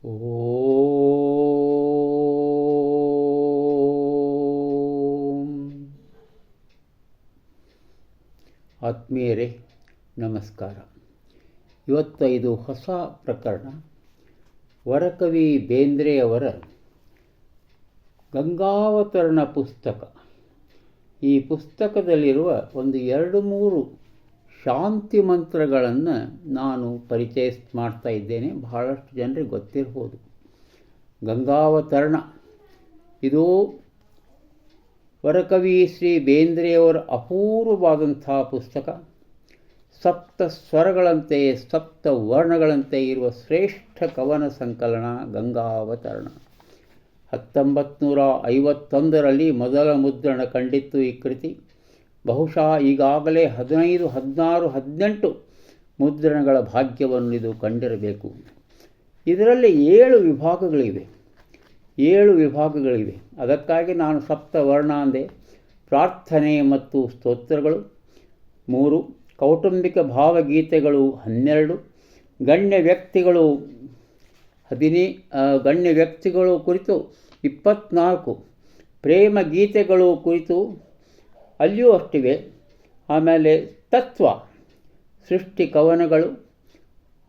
ಓಂ. ಆತ್ಮೀಯರೇ ನಮಸ್ಕಾರ. ಇವತ್ತು ಇದು ಹೊಸ ಪ್ರಕರಣ. ವರಕವಿ ಬೇಂದ್ರೆಯವರ ಗಂಗಾವತರಣ ಪುಸ್ತಕ. ಈ ಪುಸ್ತಕದಲ್ಲಿರುವ ಒಂದು 2-3 ಶಾಂತಿ ಮಂತ್ರಗಳನ್ನು ನಾನು ಪರಿಚಯ ಮಾಡ್ತಾ ಇದ್ದೇನೆ. ಬಹಳಷ್ಟು ಜನರಿಗೆ ಗೊತ್ತಿರ್ಬೋದು. ಗಂಗಾವತರಣ ಇದು ವರಕವಿ ಶ್ರೀ ಬೇಂದ್ರೆಯವರ ಅಪೂರ್ವವಾದಂಥ ಪುಸ್ತಕ. ಸಪ್ತ ಸ್ವರಗಳಂತೆ ಸಪ್ತ ವರ್ಣಗಳಂತೆ ಇರುವ ಶ್ರೇಷ್ಠ ಕವನ ಸಂಕಲನ ಗಂಗಾವತರಣ. 1951ರಲ್ಲಿ ಮೊದಲ ಮುದ್ರಣ ಕಂಡಿತ್ತು ಈ ಕೃತಿ. ಬಹುಶಃ ಈಗಾಗಲೇ 15, 16, 18 ಮುದ್ರಣಗಳ ಭಾಗ್ಯವನ್ನು ಇದು ಕಂಡಿರಬೇಕು. ಇದರಲ್ಲಿ 7 ವಿಭಾಗಗಳಿವೆ. ಅದಕ್ಕಾಗಿ ನಾನು ಸಪ್ತವರ್ಣ ಅಂದೆ. ಪ್ರಾರ್ಥನೆ ಮತ್ತು ಸ್ತೋತ್ರಗಳು 3, ಕೌಟುಂಬಿಕ ಭಾವಗೀತೆಗಳು 12, ಗಣ್ಯ ವ್ಯಕ್ತಿಗಳು ಕುರಿತು 24, ಪ್ರೇಮ ಗೀತೆಗಳು ಕುರಿತು ಅಲ್ಲಿಯೂ ಅಷ್ಟಿವೆ. ಆಮೇಲೆ ತತ್ವ, ಸೃಷ್ಟಿ ಕವನಗಳು,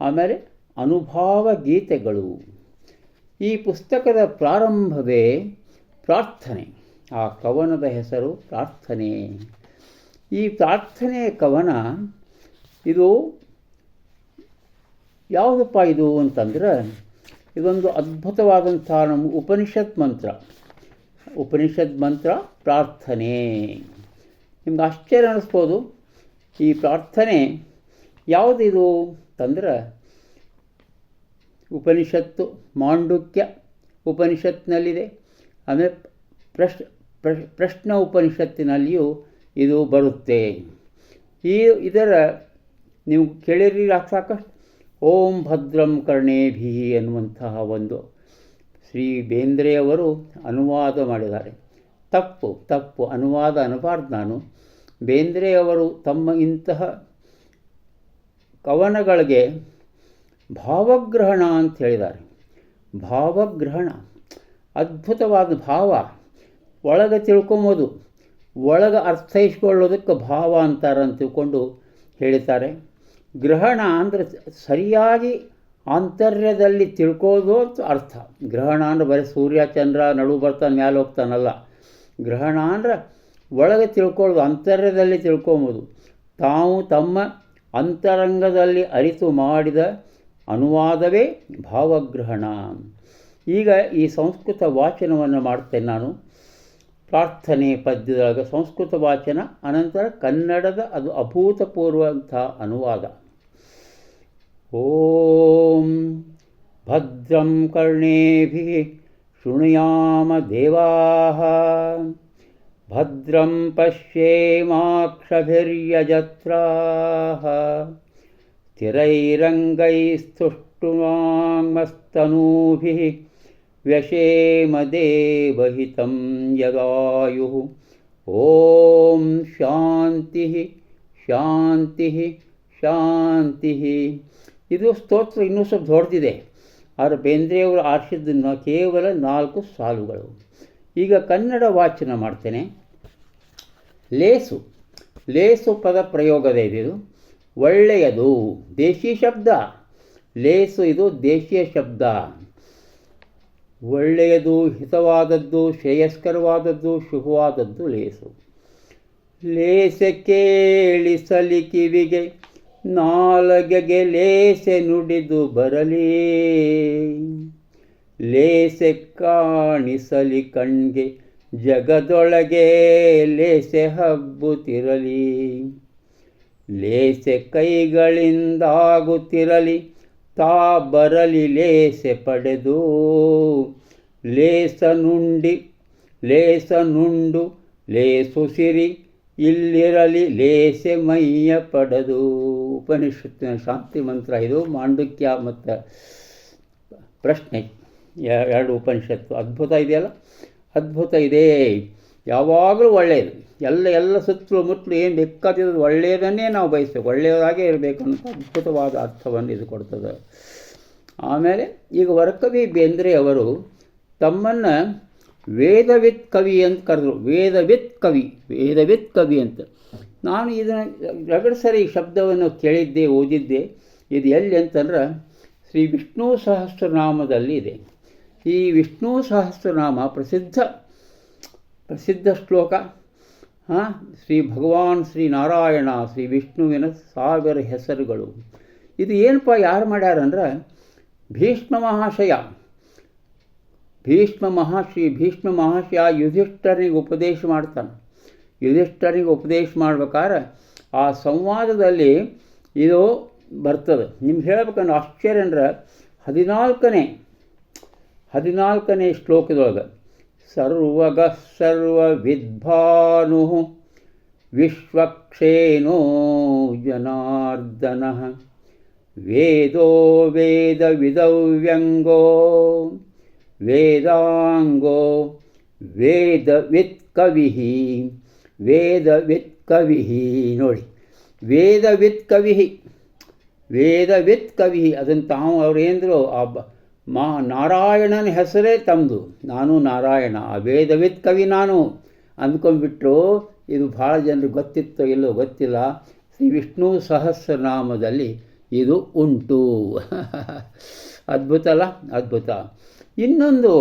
ಆಮೇಲೆ ಅನುಭಾವ ಗೀತೆಗಳು. ಈ ಪುಸ್ತಕದ ಪ್ರಾರಂಭವೇ ಪ್ರಾರ್ಥನೆ. ಆ ಕವನದ ಹೆಸರು ಪ್ರಾರ್ಥನೆ. ಈ ಪ್ರಾರ್ಥನೆ ಕವನ ಇದು ಯಾವುದಪ್ಪ ಇದು ಅಂತಂದ್ರೆ, ಇದೊಂದು ಅದ್ಭುತವಾದಂಥ ನಮ್ಮ ಉಪನಿಷತ್ ಮಂತ್ರ ಪ್ರಾರ್ಥನೆ. ನಿಮ್ಗೆ ಆಶ್ಚರ್ಯ ಅನ್ನಿಸ್ಬೋದು, ಈ ಪ್ರಾರ್ಥನೆ ಯಾವುದಿದು ಅಂತಂದ್ರೆ, ಉಪನಿಷತ್ತು ಮಾಂಡುಕ್ಯ ಉಪನಿಷತ್ನಲ್ಲಿದೆ. ಆಮೇಲೆ ಪ್ರಶ್ನ ಉಪನಿಷತ್ತಿನಲ್ಲಿಯೂ ಇದು ಬರುತ್ತೆ. ಇದರ ನೀವು ಕೇಳಿರಿ ಸಾಕಷ್ಟು. ಓಂ ಭದ್ರಂ ಕರ್ಣೇಭಿ ಎನ್ನುವಂತಹ ಒಂದು ಶ್ರೀ ಬೇಂದ್ರೆಯವರು ಅನುವಾದ ಮಾಡಿದ್ದಾರೆ. ತಪ್ಪು ಅನುವಾದ ಅನ್ನಬಾರ್ದು ನಾನು. ಬೇಂದ್ರೆಯವರು ತಮ್ಮ ಇಂತಹ ಕವನಗಳಿಗೆ ಭಾವಗ್ರಹಣ ಅಂತ ಹೇಳಿದ್ದಾರೆ. ಭಾವಗ್ರಹಣ, ಅದ್ಭುತವಾದ ಭಾವ, ಒಳಗೆ ತಿಳ್ಕೊಂಬೋದು, ಒಳಗೆ ಅರ್ಥೈಸ್ಕೊಳ್ಳೋದಕ್ಕೆ ಭಾವ ಅಂತಾರೆ ಅಂತ ತಿಳ್ಕೊಂಡು ಹೇಳ್ತಾರೆ. ಗ್ರಹಣ ಅಂದರೆ ಸರಿಯಾಗಿ ಆಂತರ್ಯದಲ್ಲಿ ತಿಳ್ಕೋದು ಅಂತ ಅರ್ಥ. ಗ್ರಹಣ ಅಂದರೆ ಬರೀ ಸೂರ್ಯ ಚಂದ್ರ ನಡು ಬರ್ತಾನೆ ಮೇಲೆ ಹೋಗ್ತಾನಲ್ಲ. ಗ್ರಹಣ ಅಂದರೆ ಒಳಗೆ ತಿಳ್ಕೊಳ್ಳೋದು, ಆಂತರ್ಯದಲ್ಲಿ ತಿಳ್ಕೊಬೋದು. ತಾವು ತಮ್ಮ ಅಂತರಂಗದಲ್ಲಿ ಅರಿತು ಮಾಡಿದ ಅನುವಾದವೇ ಭಾವಗ್ರಹಣ. ಈಗ ಈ ಸಂಸ್ಕೃತ ವಾಚನವನ್ನು ಮಾಡ್ತೇನೆ ನಾನು. ಪ್ರಾರ್ಥನೆ ಪದ್ಯದೊಳಗೆ ಸಂಸ್ಕೃತ ವಾಚನ, ಅನಂತರ ಕನ್ನಡದ ಅದು ಅಭೂತಪೂರ್ವಂಥ ಅನುವಾದ. ಓಂ ಭದ್ರಂ ಕರ್ಣೇಭಿಃ ಶೃಣುಯಾಮ ದೇವಾಃ, ಭದ್ರಂ ಪಶ್ಯೇಮಾಕ್ಷಭಿರ್ಯಜತ್ರಾಃ, ಸ್ಥಿರೈರಂಗೈಸ್ತುಷ್ಟುವಾಂಮಸ್ತನೂಭಿಃ ವ್ಯಶೇಮ ದೇವಹಿತಂ ಯದಾಯುಃ. ಓಂ ಶಾಂತಿ ಶಾಂತಿ ಶಾಂತಿ. ಇದು ಸ್ತೋತ್ರ ಇನ್ನೂ ಸ್ವಲ್ಪ ದೊಡ್ಡದಿದೆ, ಆದರೆ ಬೇಂದ್ರೆಯವರು ಆರಿಸಿದ್ದನ್ನು ಕೇವಲ 4 ಸಾಲುಗಳು. ಈಗ ಕನ್ನಡ ವಾಚನ ಮಾಡ್ತೇನೆ. ಲೇಸು ಪದ ಪ್ರಯೋಗದ ಇದು. ಒಳ್ಳೆಯದು, ದೇಶಿ ಶಬ್ದ. ಲೇಸು ಇದು ದೇಶೀಯ ಶಬ್ದ. ಒಳ್ಳೆಯದು, ಹಿತವಾದದ್ದು, ಶ್ರೇಯಸ್ಕರವಾದದ್ದು, ಶುಭವಾದದ್ದು ಲೇಸು. ಲೇಸೆ ಕೇಳಿಸಲಿ ಕಿವಿಗೆ, ನಾಲಗೆಗೆ ಲೇಸೆ ನುಡಿದು ಬರಲಿ. ಲೇಸೆ ಕಾಣಿಸಲಿ ಕಣ್ಗೆ, ಜಗದೊಳಗೆ ಲೇಸೆ ಹಬ್ಬುತ್ತಿರಲಿ. ಲೇಸೆ ಕೈಗಳಿಂದಾಗುತ್ತಿರಲಿ, ತಾ ಬರಲಿ ಲೇಸೆ ಪಡೆದು. ಲೇಸ ನುಂಡು ಲೇಸು ಸಿರಿ, ಇಲ್ಲಿರಲಿ ಲೇಸೆ ಮೈಯ ಪಡೆದು. ಉಪನಿಷತ್ತಿನ ಶಾಂತಿ ಮಂತ್ರ ಇದು. ಮಾಂಡುಕ್ಯ ಮತ್ತು ಪ್ರಶ್ನೆ 2 ಉಪನಿಷತ್ತು. ಅದ್ಭುತ ಇದೆಯಲ್ಲ, ಅದ್ಭುತ ಇದೆ. ಯಾವಾಗಲೂ ಒಳ್ಳೆಯದು. ಎಲ್ಲ ಸುತ್ತಲೂ ಮುತ್ತಲು ಏನು ಬೇಕಾದಿರೋದು ಒಳ್ಳೆಯದನ್ನೇ ನಾವು ಬಯಸ್ತೇವೆ. ಒಳ್ಳೆಯದಾಗೇ ಇರಬೇಕು ಅನ್ನೋ ಅದ್ಭುತವಾದ ಅರ್ಥವನ್ನು ಇದು ಕೊಡ್ತದೆ. ಆಮೇಲೆ ಈಗ ವರಕವಿ ಬೇಂದ್ರೆ ಅವರು ತಮ್ಮನ್ನು ವೇದವಿತ್ ಕವಿ ಅಂತ ಕರೆದ್ರು. ವೇದವಿತ್ ಕವಿ ಅಂತ. ನಾನು ಇದನ್ನು ರಗಡ ಸರಿ ಈ ಶಬ್ದವನ್ನು ಕೇಳಿದ್ದೆ, ಓದಿದ್ದೆ. ಇದು ಎಲ್ಲಿ ಅಂತಂದ್ರೆ ಶ್ರೀ ವಿಷ್ಣು ಸಹಸ್ರನಾಮದಲ್ಲಿ ಇದೆ. ಈ ವಿಷ್ಣು ಸಹಸ್ರನಾಮ ಪ್ರಸಿದ್ಧ ಶ್ಲೋಕ. ಶ್ರೀ ಭಗವಾನ್ ಶ್ರೀ ನಾರಾಯಣ ಶ್ರೀ ವಿಷ್ಣುವಿನ 1000 ಹೆಸರುಗಳು. ಇದು ಏನಪ್ಪ ಯಾರು ಮಾಡ್ಯಾರಂದ್ರೆ ಭೀಷ್ಮ ಮಹಾಶಯ ಯುಧಿಷ್ಠರಿಗೆ ಉಪದೇಶ ಮಾಡ್ತಾನೆ. ಯುಧಿಷ್ಠರಿಗೆ ಉಪದೇಶ ಮಾಡ್ಬೇಕಾದ್ರೆ ಆ ಸಂವಾದದಲ್ಲಿ ಇದು ಬರ್ತದೆ. ನಿಮ್ಗೆ ಹೇಳ್ಬೇಕಂದ್ರೆ ಆಶ್ಚರ್ಯ ಅಂದ್ರೆ 14ನೇ ಶ್ಲೋಕದೊಳಗೆ ಸರ್ವವಿದ್ಭಾನು ವಿಶ್ವಕ್ಷೇನೋ ಜನಾರ್ದನ ವೇದೋ ವೇದವಿದವ್ಯಂಗೋ ವೇದಾಂಗೋ ವೇದವಿತ್ ಕವಿ. ನೋಡಿ, ವೇದವಿತ್ ಕವಿ ಅದನ್ನು ತಾವು ಅವ್ರೇಂದ್ರು ನಾರಾಯಣನ ಹೆಸರೇ ತಮ್ಮದು. ನಾನು ನಾರಾಯಣ, ಆ ವೇದವಿತ್ ಕವಿ ನಾನು ಅಂದ್ಕೊಂಡ್ಬಿಟ್ರು. ಇದು ಭಾಳ ಜನರಿಗೆ ಗೊತ್ತಿತ್ತೋ ಇಲ್ಲೋ ಗೊತ್ತಿಲ್ಲ. ಶ್ರೀ ವಿಷ್ಣು ಸಹಸ್ರನಾಮದಲ್ಲಿ ಇದು ಉಂಟು. ಅದ್ಭುತ. ಇನ್ನೊಂದು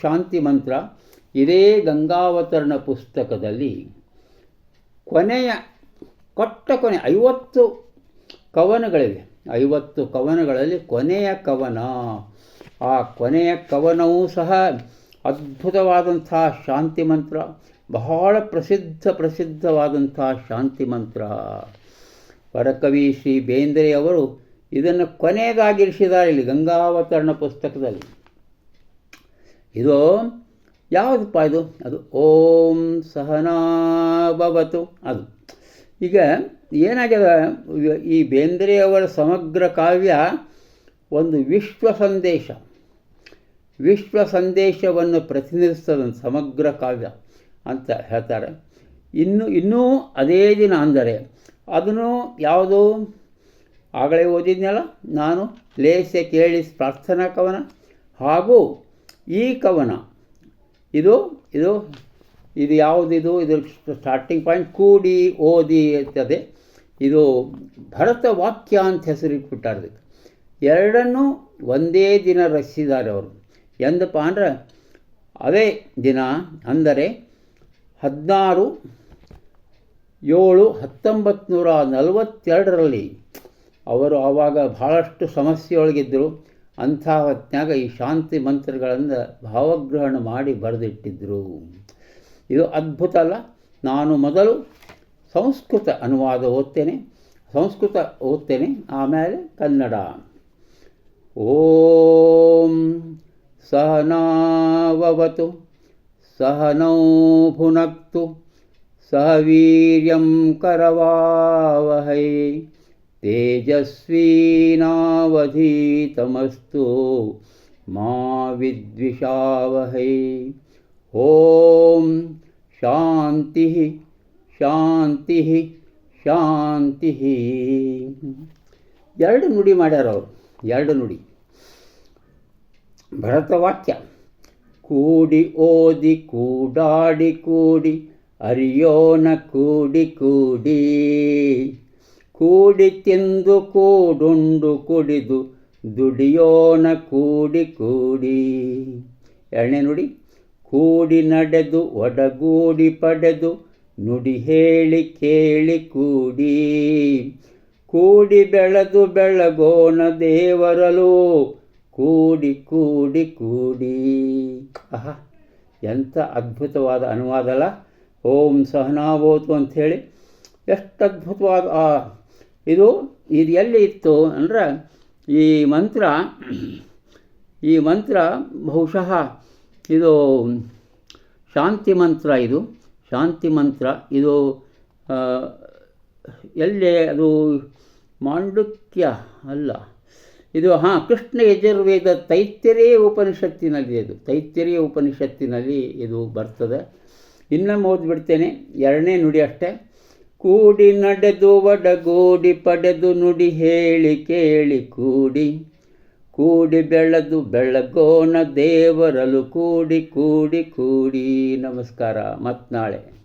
ಶಾಂತಿ ಮಂತ್ರ ಇದೇ ಗಂಗಾವತರಣ ಪುಸ್ತಕದಲ್ಲಿ ಕೊನೆ 50 ಕವನಗಳಿವೆ. 50 ಕವನಗಳಲ್ಲಿ ಕೊನೆಯ ಕವನ. ಆ ಕೊನೆಯ ಕವನವೂ ಸಹ ಅದ್ಭುತವಾದಂಥ ಶಾಂತಿ ಮಂತ್ರ, ಬಹಳ ಪ್ರಸಿದ್ಧವಾದಂಥ ಶಾಂತಿ ಮಂತ್ರ. ವರಕವಿ ಶ್ರೀ ಬೇಂದ್ರೆಯವರು ಇದನ್ನು ಕೊನೆಯದಾಗಿರಿಸಿದ್ದಾರೆ ಇಲ್ಲಿ ಗಂಗಾವತರಣ ಪುಸ್ತಕದಲ್ಲಿ. ಇದು ಯಾವುದಪ್ಪ ಇದು? ಅದು ಓಂ ಸಹನಾಭವತು. ಅದು ಈಗ ಏನಾಗ್ಯದ, ಈ ಬೇಂದ್ರೆಯವರ ಸಮಗ್ರ ಕಾವ್ಯ ಒಂದು ವಿಶ್ವ ಸಂದೇಶವನ್ನು ಪ್ರತಿನಿಧಿಸ್ತದಂತ ಸಮಗ್ರ ಕಾವ್ಯ ಅಂತ ಹೇಳ್ತಾರೆ. ಇನ್ನೂ ಅದೇ ದಿನ ಅಂದರೆ ಅದನ್ನು ಯಾವುದು ಆಗಲೇ ಓದಿದ್ನಲ್ಲ ನಾನು, ಲೇಸೆ ಕೇಳಿ ಪ್ರಾರ್ಥನಾ ಕವನ ಹಾಗೂ ಈ ಕವನ ಇದು ಯಾವುದಿದು? ಇದ್ರ ಸ್ಟಾರ್ಟಿಂಗ್ ಪಾಯಿಂಟ್ ಕೂಡಿ ಓದಿ ಇರ್ತದೆ. ಇದು ಭರತ ವಾಕ್ಯ ಅಂತ ಹೆಸರಿಟ್ಬಿಟ್ಟಾರೆ. ಎರಡನ್ನೂ ಒಂದೇ ದಿನ ರಚಿಸಿದ್ದಾರೆ ಅವರು. ಎಂದಪ್ಪ ಅಂದ್ರೆ ಅದೇ ದಿನ ಅಂದರೆ 16/7/1942 ಅವರು ಆವಾಗ ಭಾಳಷ್ಟು ಸಮಸ್ಯೆಯೊಳಗಿದ್ದರು. ಅಂಥ ಹೊತ್ತಿನಾಗ ಈ ಶಾಂತಿ ಮಂತ್ರಗಳನ್ನು ಭಾವಗ್ರಹಣ ಮಾಡಿ ಬರೆದಿಟ್ಟಿದ್ದರು. ಇದು ಅದ್ಭುತ ಅಲ್ಲ? ನಾನು ಮೊದಲು ಸಂಸ್ಕೃತ ಅನುವಾದ ಓದ್ತೇನೆ, ಆಮೇಲೆ ಕನ್ನಡ. ಓಂ ಸಹನಾವವತು ಸಹನೌ ಭುನಕ್ತು ಸಹ ವೀರ್ಯಂ ಕರವಾವಹೈ ತೇಜಸ್ವಿನಾವಧೀತಮಸ್ತು ಮಾ ವಿದ್ವಿಷಾವಹೈ. ಓಂ ಶಾಂತಿ ಶಾಂತಿ ಶಾಂತಿ. 2 ನುಡಿ ಮಾಡ್ಯಾರ ಅವರು. 2 ನುಡಿ. ಭರತವಾಕ್ಯ ಕೂಡಿ ಓದಿ ಕೂಡಾಡಿ ಕೂಡಿ ಅರಿಯೋಣ ಕೂಡಿ ಕೂಡಿ ಕೂಡಿ ತಿಂದು ಕೂಡುಂಡು ಕುಡಿದು ದುಡಿಯೋಣ ಕೂಡಿ ಕೂಡಿ. 2ನೇ ನುಡಿ ಕೂಡಿ ನಡೆದು ಒಡಗೂಡಿ ಪಡೆದು ನುಡಿ ಹೇಳಿ ಕೇಳಿ ಕೂಡಿ ಕೂಡಿ ಬೆಳೆದು ಬೆಳಗೋಣ ದೇವರಲು ಕೂಡಿ ಕೂಡಿ ಕೂಡಿ. ಆಹಾ, ಎಂಥ ಅದ್ಭುತವಾದ ಅನುವಾದ ಅಲ್ಲ? ಓಂ ಸಹನಾವೋತು ಅಂಥೇಳಿ ಎಷ್ಟು ಅದ್ಭುತವಾದ ಇದು ಎಲ್ಲಿ ಇತ್ತು ಅಂದರೆ ಈ ಮಂತ್ರ ಬಹುಶಃ ಇದು ಶಾಂತಿ ಮಂತ್ರ ಇದು ಎಲ್ಲೇ ಅದು ಮಾಂಡುಕ್ಯ ಅಲ್ಲ, ಇದು ಕೃಷ್ಣ ಯಜುರ್ವೇದ ತೈತ್ತಿರೀಯ ಉಪನಿಷತ್ತಿನಲ್ಲಿ ಇದು ಬರ್ತದೆ. ಇನ್ನೊಮ್ಮೆ ಓದ್ಬಿಡ್ತೇನೆ. 2ನೇ ನುಡಿ ಅಷ್ಟೇ. ಕೂಡಿ ನಡೆದು ಒಡಗೂಡಿ ಪಡೆದು ನುಡಿ ಹೇಳಿ ಕೇಳಿ ಕೂಡಿ ಕೂಡಿ ಬೆಳೆದು ಬೆಳಗೋಣ ದೇವರಲು ಕೂಡಿ ಕೂಡಿ ಕೂಡಿ. ನಮಸ್ಕಾರ, ಮತ್ತು ನಾಳೆ.